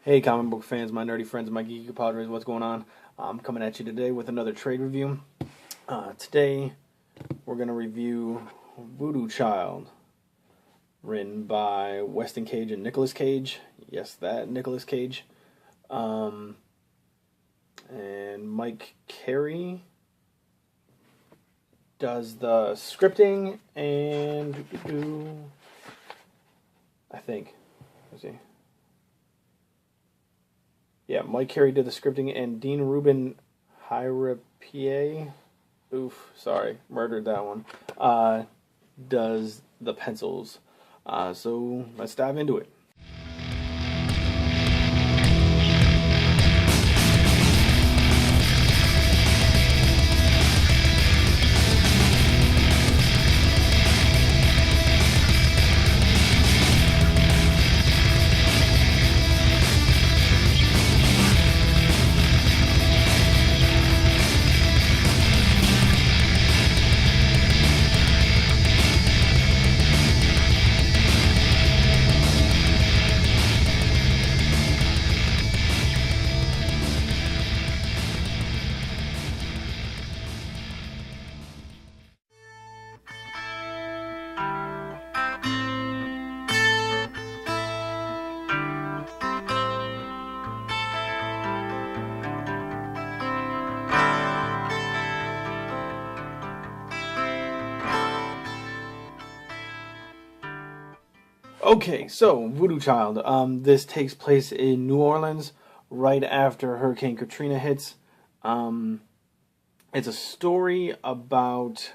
Hey, comic book fans, my nerdy friends, my geeky compadres, what's going on? I'm coming at you today with another trade review. Today, we're going to review Voodoo Child, written by Weston Cage and Nicolas Cage. Yes, that Nicolas Cage. And Mike Carey does the scripting and I think. Let's see. Yeah, Mike Carey did the scripting, and Dean Ruben Hirepie, sorry, murdered that one, does the pencils. So let's dive into it. Okay, so Voodoo Child. This takes place in New Orleans right after Hurricane Katrina hits. It's a story about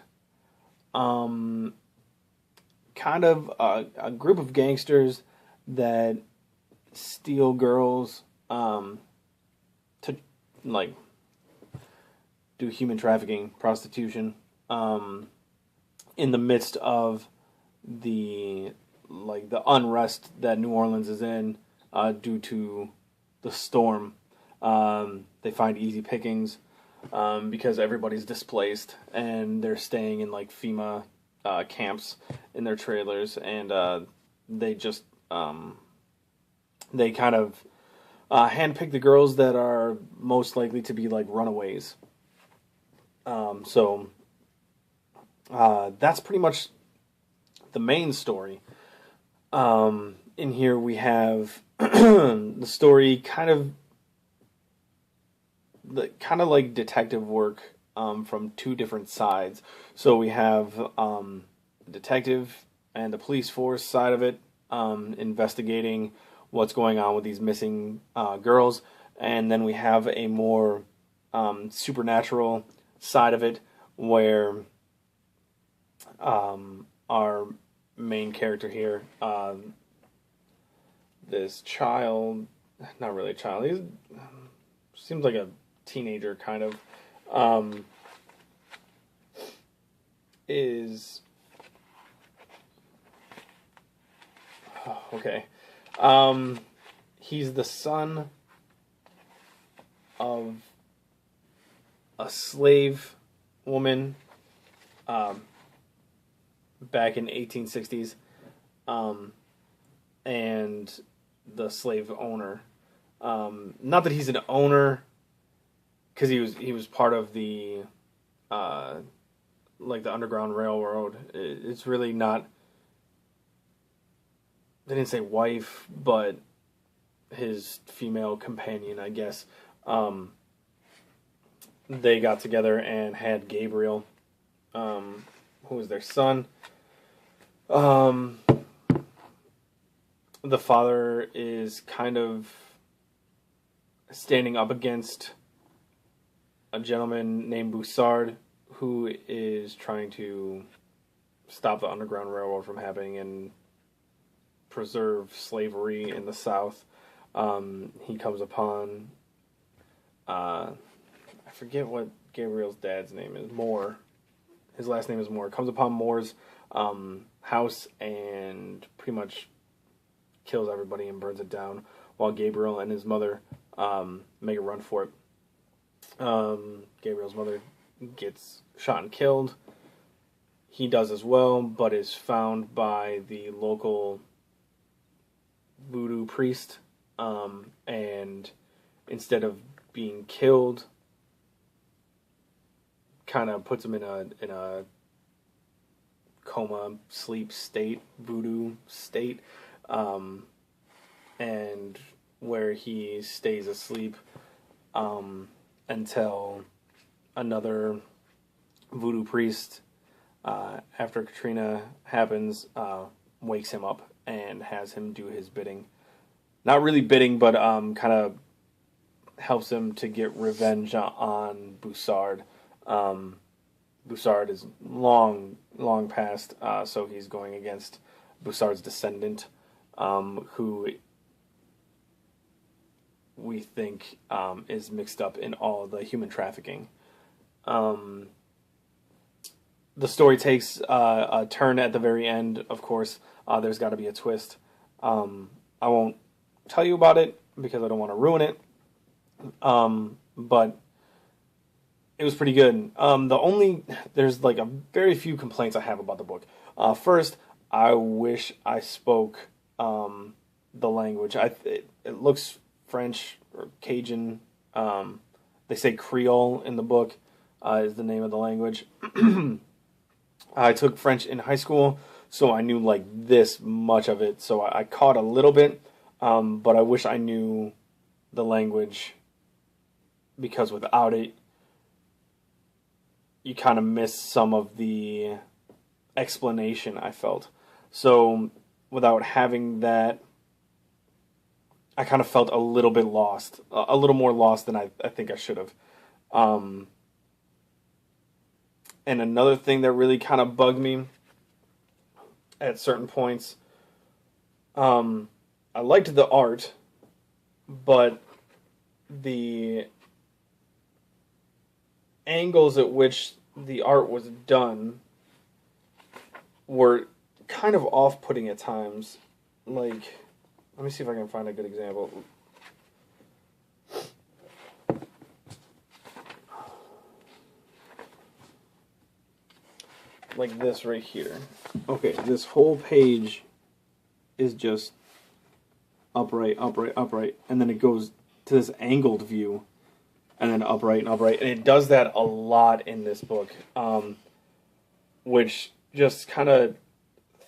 kind of a group of gangsters that steal girls to like do human trafficking, prostitution, in the midst of the unrest that New Orleans is in due to the storm. They find easy pickings because everybody's displaced and they're staying in like FEMA camps in their trailers, and they just they kind of handpick the girls that are most likely to be like runaways. So that's pretty much the main story. In here we have the story kind of like detective work from two different sides. So we have the detective and the police force side of it, investigating what's going on with these missing girls, and then we have a more supernatural side of it where our main character here, this child, not really a child, he seems like a teenager kind of, is, okay, he's the son of a slave woman, back in 1860s, and the slave owner. Not that he's an owner, because he was part of the like the Underground Railroad. It's really not. They didn't say wife, but his female companion, I guess. They got together and had Gabriel, who was their son. The father is kind of standing up against a gentleman named Boussard, who is trying to stop the Underground Railroad from happening and preserve slavery in the South. He comes upon, I forget what Gabriel's dad's name is, Moore. His last name is Moore. Comes upon Moore's house and pretty much kills everybody and burns it down, while Gabriel and his mother make a run for it. Gabriel's mother gets shot and killed. He does as well, but is found by the local voodoo priest and instead of being killed, kind of puts him in a coma, sleep state, voodoo state, and where he stays asleep until another voodoo priest, after Katrina happens, wakes him up and has him do his bidding. Not really bidding, but kind of helps him to get revenge on Boussard. Boussard is long past, so he's going against Boussard's descendant, who we think is mixed up in all the human trafficking. The story takes a turn at the very end, of course. There's got to be a twist. I won't tell you about it because I don't want to ruin it. But it was pretty good. There's like a very few complaints I have about the book. First, I wish I spoke the language. It looks French or Cajun. They say Creole in the book is the name of the language. I took French in high school, so I knew like this much of it. So I caught a little bit, but I wish I knew the language, because without it, you kind of miss some of the explanation, I felt. So without having that, I kind of felt a little bit lost, a little more lost than I think I should have. And another thing that really kind of bugged me at certain points, I liked the art, but the angles at which the art was done were kind of off-putting at times. Like, let me see if I can find a good example. Like this right here. Okay, this whole page is just upright, upright, upright, and then it goes to this angled view, and then upright and upright, and it does that a lot in this book, which just kind of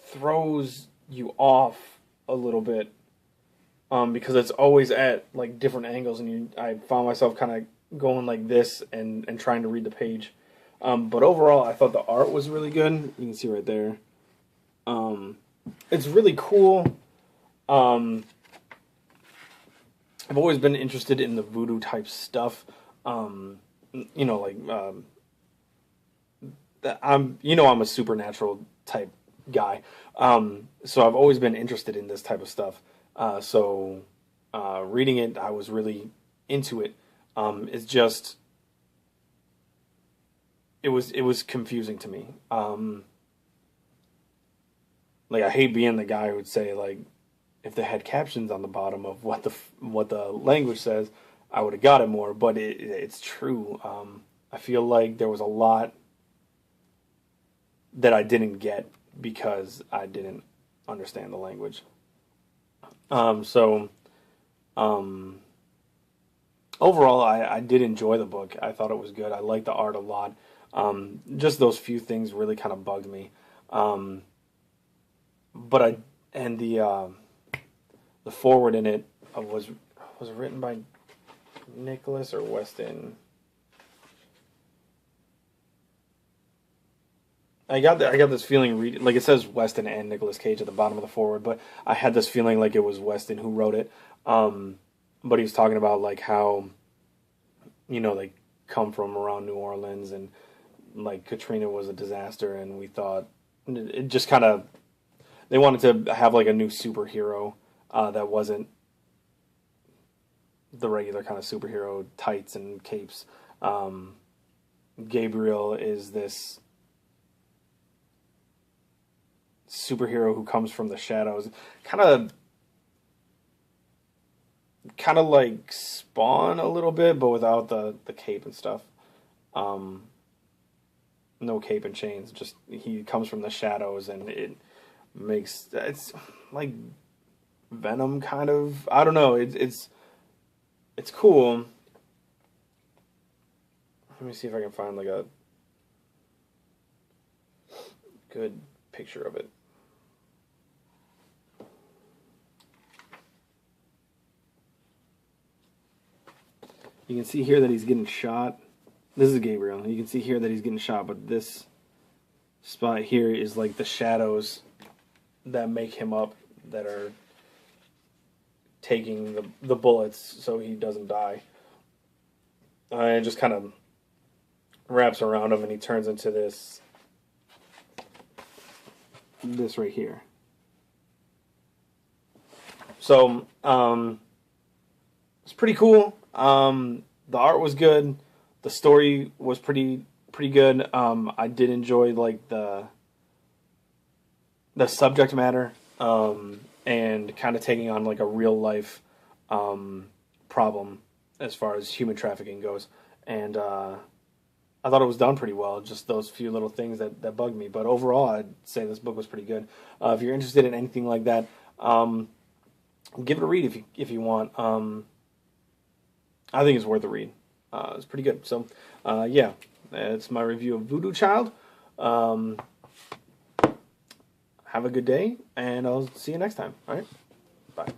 throws you off a little bit, because it's always at like different angles, and I found myself kind of going like this and trying to read the page. But overall, I thought the art was really good. You can see right there. It's really cool. I've always been interested in the voodoo type stuff. I'm a supernatural type guy. So I've always been interested in this type of stuff. So reading it, I was really into it. It's just, it was confusing to me. Like, I hate being the guy who would say, like, if they had captions on the bottom of what the language says, I would have got it more. But it's true. I feel like there was a lot that I didn't get because I didn't understand the language. Overall, I did enjoy the book. I thought it was good. I liked the art a lot. Just those few things really kind of bugged me. The forward in it was written by Nicholas or Weston. I got this feeling, like it says Weston and Nicolas Cage at the bottom of the forward, but I had this feeling like it was Weston who wrote it. But he was talking about like how, they come from around New Orleans, and like Katrina was a disaster, and we thought it just kind of, they wanted to have like a new superhero that wasn't the regular kind of superhero tights and capes. Gabriel is this superhero who comes from the shadows, kind of like Spawn a little bit, but without the cape and stuff. No cape and chains, just he comes from the shadows, and it's like Venom kind of. I don't know. It's cool. Let me see if I can find like a good picture of it. You can see here that he's getting shot. This is Gabriel. You can see here that he's getting shot, but this spot here is like the shadows that make him up, that are taking the bullets so he doesn't die. And it just kind of wraps around him, and he turns into this right here. So it's pretty cool. The art was good. The story was pretty good. I did enjoy like the subject matter, and kind of taking on like a real life problem as far as human trafficking goes. And I thought it was done pretty well. Just those few little things that bugged me. But overall, I'd say this book was pretty good. If you're interested in anything like that, give it a read if you want. I think it's worth a read. It's pretty good. So, yeah, it's my review of Voodoo Child. Have a good day, and I'll see you next time. All right? Bye.